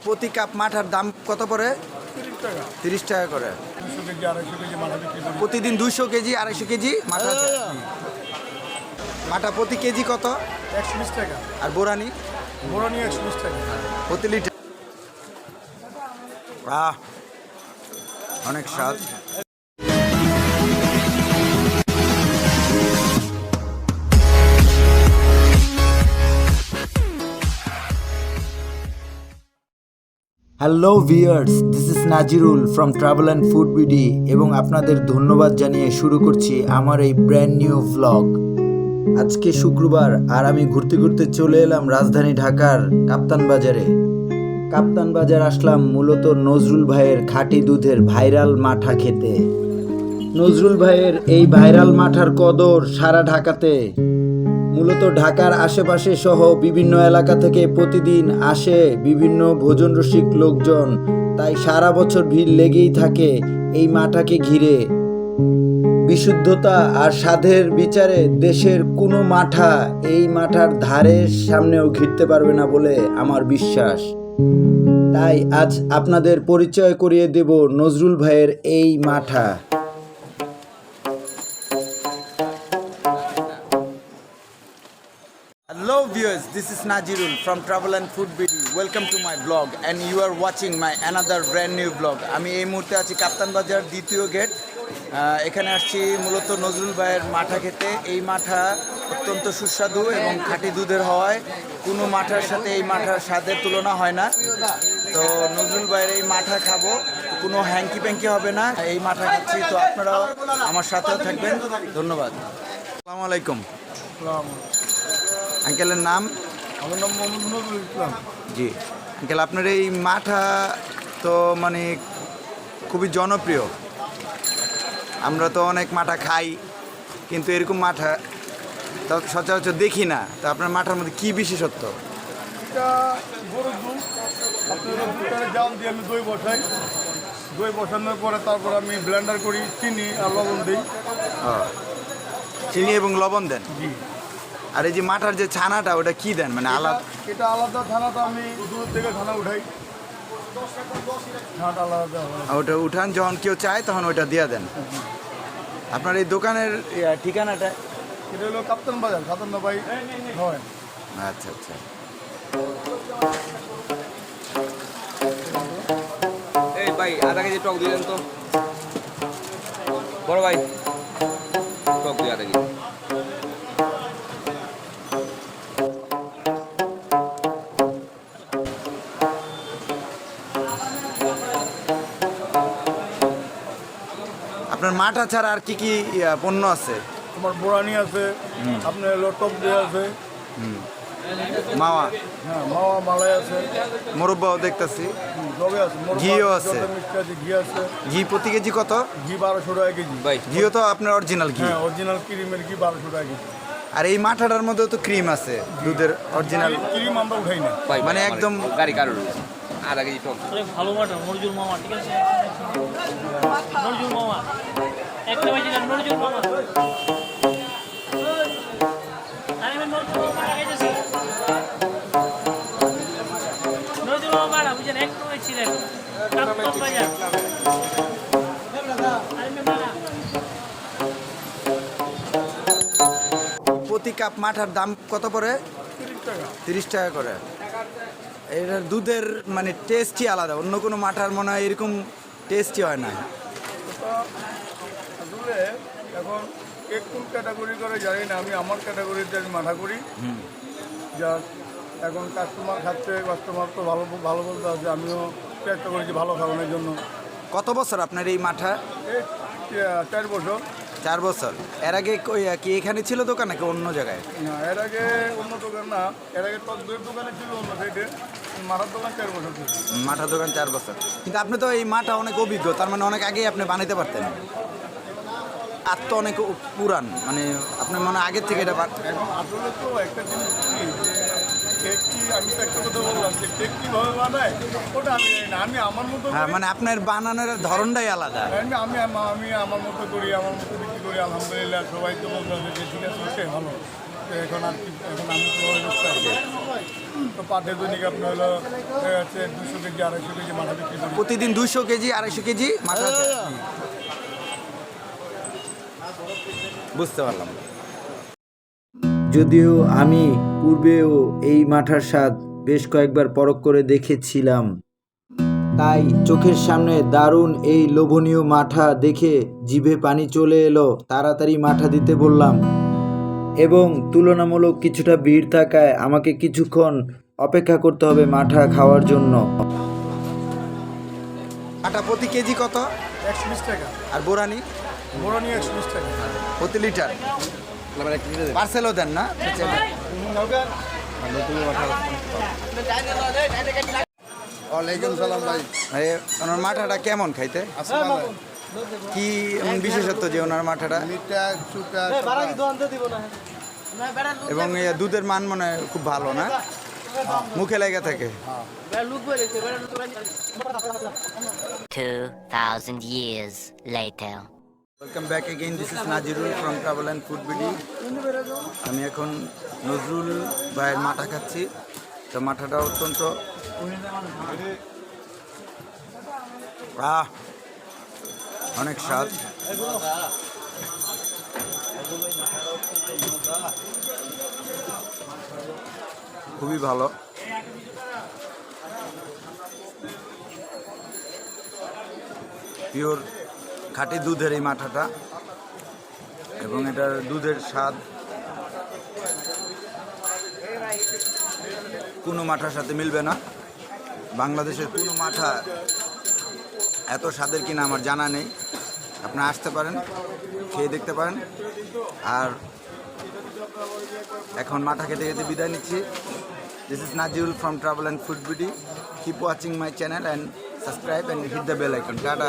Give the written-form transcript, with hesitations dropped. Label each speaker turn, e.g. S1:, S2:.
S1: প্রতি কাপ মাঠার দাম কত পড়ে? 30 টাকা করে। প্রতিদিন 200 কেজি 250 কেজি মাঠা আছে। মাঠা প্রতি কেজি কত?
S2: 120 টাকা।
S1: আর বোরানি?
S2: বোরানি 120 টাকা
S1: প্রতি লিটার। অনেক স্বাদ। Hello viewers, this is nazrul from travel and food BD এবং আপনাদের ধন্যবাদ জানিয়ে শুরু করছি আমার এই ব্র্যান্ড নিউ ভ্লগ। আজকে শুক্রবার আর আমি ঘুরতে ঘুরতে চলে এলাম রাজধানী ঢাকার কাপ্তান বাজারে। কাপ্তান বাজার আসলাম মূলত নজরুল ভাইয়ের খাঁটি দুধের ভাইরাল মাঠা খেতে। নজরুল ভাইয়ের এই ভাইরাল মাঠার কদর সারা ঢাকাতে। মূলত ঢাকার আশেপাশে সহ বিভিন্ন এলাকা থেকে প্রতিদিন আসে বিভিন্ন ভোজন রসিক লোকজন, তাই সারা বছর ভিড় লেগেই থাকে এই মাঠাকে ঘিরে। বিশুদ্ধতা আর স্বাদের বিচারে দেশের কোনো মাঠা এই মাঠার ধারের সামনেও ঘিরতে পারবে না বলে আমার বিশ্বাস। তাই আজ আপনাদের পরিচয় করিয়ে দেব নজরুল ভাইয়ের এই মাঠা। Hello viewers, this is nazrul from Travel and Food BD. Welcome to my vlog and you are watching my another brand new vlog. আমি এই মুহূর্তে আছি কাপ্তান বাজার দ্বিতীয় গেট। এখানে আসছি মূলত নজরুল ভাইয়ের মাঠা খেতে। এই মাঠা অত্যন্ত সুস্বাদু এবং খাঁটি দুধের হওয়ায় কোনো মাঠার সাথে এই মাঠার স্বাদের তুলনা হয় না। তো নজরুল ভাইয়ের এই মাঠা খাবো, কোনো হ্যাঙ্কি প্যাঙ্কি হবে না। এই মাঠা খাচ্ছি, তো আপনারাও আমার সাথেও থাকবেন। ধন্যবাদ। আসসালামু আলাইকুম। আঙ্কেলের নাম?
S2: আমার নাম মোহাম্মদ নজরুল ইসলাম।
S1: জি আঙ্কেল, আপনার এই মাঠা তো মানে খুবই জনপ্রিয়। আমরা তো অনেক মাঠা খাই, কিন্তু এরকম মাঠা তো সচরাচর দেখি না। তো আপনার মাঠার মধ্যে কী বিশেষত্ব?
S2: এটা গরুর দুধ, আপনারা দুধটারে জাল দিয়ে আমি দই বসাই। দই বসানোর পরে তারপর আমি ব্লেন্ডার করি, চিনি আর লবণ দিই।
S1: চিনি এবং লবণ দেন?
S2: জি।
S1: আর এই যে মাঠার যে ছানাটা, ওটা কি দেন মানে আলাদা?
S2: এটা আলাদা ছানাটা আমি দুধ থেকে ছানা উঠাই, ছানাটা আলাদা হয়।
S1: ওটা উঠান, যখন কেউ চায় তখন ওইটা দিয়ে দেন। আপনার এই দোকানের ঠিকানাটা?
S2: এটা হলো কাপ্তান বাজার, 57 হয়।
S1: আচ্ছা আচ্ছা।
S3: এই ভাই আধা কেজি টক দিলেন তো বড় ভাই, টক দিয়ে আধা কেজি।
S1: আপনার মাঠা ছাড়া আর কি কি পণ্য আছে?
S2: তোমার বোরানি আছে, আপনার হলো টক দিয়ে আছে,
S1: মাওয়া,
S2: হ্যাঁ মাওয়া মালাই আছে,
S1: মোরব্বাও দেখতেছি,
S2: সবই আছে।
S1: ঘিও আছে।
S2: মিষ্টি আছে, ঘি আছে।
S1: ঘি প্রতি কেজি কত?
S2: ঘি 1200 টাকা কেজি।
S3: ভাই
S1: ঘিও তো আপনার অরিজিনাল ঘি?
S2: হ্যাঁ অরিজিনাল ক্রিমের ঘি 1200 টাকা কেজি।
S1: আর এই মাঠাটার মধ্যে তো ক্রিম আছে, দুধের অরিজিনাল
S2: ক্রিম আমরা উঠাই না।
S3: ভাই
S1: মানে একদম
S3: গাড়ি কারোর আধা কেজি টক।
S4: ভালো মাঠা নজরুল মামা, ঠিক আছে? নজরুল মামা একটা বেশি না, নজরুল মামা। আমি নজরুল মামা খাইতেছি। নজরুল মামা বুঝেন, একটু ছিলেন কাপ্তান বাজার।
S1: প্রতি কাপ মাঠার দাম কত পড়ে? 30 টাকা করে। এটার দুধের মানে টেস্টই আলাদা, অন্য কোনো মাঠার মনে হয় এরকম টেস্টই হয় না।
S2: আসলে এখন কেক কোন ক্যাটাগরি করে জানি না, আমি আমার ক্যাটাগরিতে আমি মাঠা করি। যা এখন কাস্টমার খাচ্ছে, কাস্টমার তো ভালো ভালো বলতে আছে, আমিও চেষ্টা করেছি ভালো খাওয়ানোর জন্য।
S1: কত বছর আপনার এই মাঠা?
S2: এই 4 বছর।
S1: 4 বছর। এর আগে কি এখানে ছিল দোকান নাকি অন্য জায়গায়?
S2: না, এর আগে অন্য দোকান না, এর আগে টক দইয়ের দোকানে ছিল অন্য সাইডে। মাঠার দোকান 4 বছর ছিল।
S1: মাঠার দোকান 4 বছর। কিন্তু আপনি তো এই মাঠা অনেক অভিজ্ঞ, তার মানে অনেক আগেই আপনি বানাইতে পারতেন। আর তো অনেক পুরান, মানে আপনি মনে আগের থেকে এটা
S2: এখন আসলে তো একটা জিনিস কি যে কেক কি, আমি তো একটা কথা বললাম যে কেক কীভাবে বানায় ওটা আমি জানি না। আমি আমার মতো
S1: হ্যাঁ, মানে আপনার বানানোর ধরনটাই আলাদা।
S2: আমি আমি আমি আমার মতো করি, আমার মতো বিক্রি করি। আলহামদুলিল্লাহ সবাই তো বলতে হবে যে ঠিক আছে, ওকে ভালো। তো এখন আর কি এখন আমি তো পাটের দৈনিক আপনার হলো হচ্ছে 200 কেজি 250 কেজি মাথা বিক্রি করি।
S1: প্রতিদিন 200 কেজি 250 কেজি মাথা যায়। বুঝতে পারলাম। যদিও আমি পূর্বেও এই মাঠার স্বাদ বেশ কয়েকবার পরখ করে দেখেছিলাম, তাই চোখের সামনে দারুণ এই লোভনীয় মাঠা দেখে জিভে পানি চলে এলো। তাড়াতাড়ি মাঠা দিতে বললাম এবং তুলনামূলক কিছুটা ভিড় থাকায় আমাকে কিছুক্ষণ অপেক্ষা করতে হবে মাঠা খাওয়ার জন্য। মাঠা প্রতি কেজি কত?
S2: 120 টাকা।
S1: আর বোরানি?
S2: বোরানি 120 টাকা
S1: প্রতি লিটার। পার্সেলও দেন না?
S2: ওয়ালাইকুম সালাম ভাই।
S1: ওনার মাঠাটা কেমন খাইতে? কি এমন বিশেষত্ব যে ওনার মাঠাটা?
S2: মিঠা চুকা
S1: এবং দুধের মান মনে হয় খুব ভালো না? মুখে লেগে থাকে।
S5: 2000 years later.
S1: Welcome back again, this is Nazirul from travel and food video. আমি এখন নজরুল ভাইয়ের মাঠা খাচ্ছি। তো মাঠাটা অত্যন্ত অনেক স্বাদ। খুবই ভালো। পিওর খাঁটি দুধের এই মাঠাটা এবং এটার দুধের স্বাদ কোনো মাঠার সাথে মিলবে না। বাংলাদেশের কোনো মাঠা এত স্বাদের কিনা আমার জানা নেই। আপনারা আসতে পারেন, খেয়ে দেখতে পারেন। আর এখন মাঠা খেতে খেতে বিদায় নিচ্ছি। This is Nazirul from travel and food video. Keep watching my channel and subscribe and hit the bell icon. Tata.